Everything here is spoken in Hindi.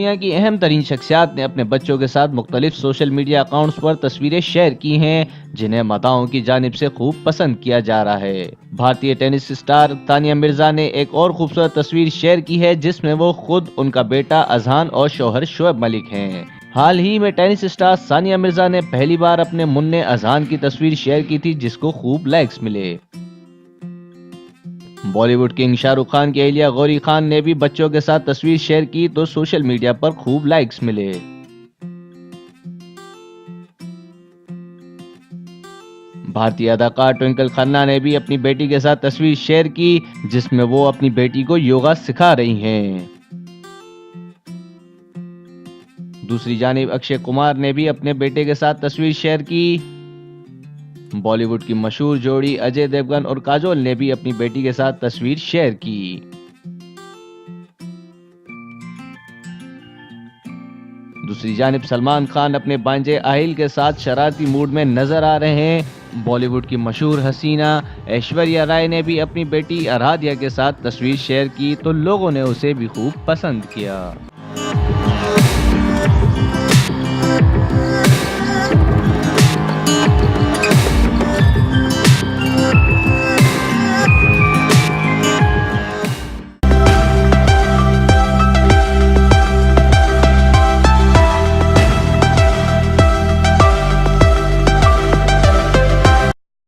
दुनिया की अहम तरीन शख्सियात ने अपने बच्चों के साथ मुख्तलिफ सोशल मीडिया अकाउंट्स पर तस्वीरें शेयर की हैं जिन्हें माताओं की जानिब से खूब पसंद किया जा रहा है। भारतीय टेनिस स्टार तानिया मिर्जा ने एक और खूबसूरत तस्वीर शेयर की है जिसमें वो खुद, उनका बेटा अजहान और शौहर शोएब मलिक हैं। हाल ही में टेनिस स्टार सानिया मिर्जा ने पहली बार अपने मुन्ने अजहान की तस्वीर शेयर की थी जिसको खूब लाइक्स मिले। बॉलीवुड किंग शाहरुख खान की अहलिया गौरी खान ने भी बच्चों के साथ तस्वीर शेयर की तो सोशल मीडिया पर खूब लाइक्स मिले। भारतीय अदाकार ट्विंकल खन्ना ने भी अपनी बेटी के साथ तस्वीर शेयर की जिसमें वो अपनी बेटी को योगा सिखा रही हैं। दूसरी जानिब अक्षय कुमार ने भी अपने बेटे के साथ तस्वीर शेयर की। बॉलीवुड की मशहूर जोड़ी अजय देवगन और काजोल ने भी अपनी बेटी के साथ तस्वीर शेयर की। दूसरी जानिब सलमान खान अपने भांजे आहिल के साथ शरारती मूड में नजर आ रहे हैं। बॉलीवुड की मशहूर हसीना ऐश्वर्या राय ने भी अपनी बेटी आराध्या के साथ तस्वीर शेयर की तो लोगों ने उसे भी खूब पसंद किया।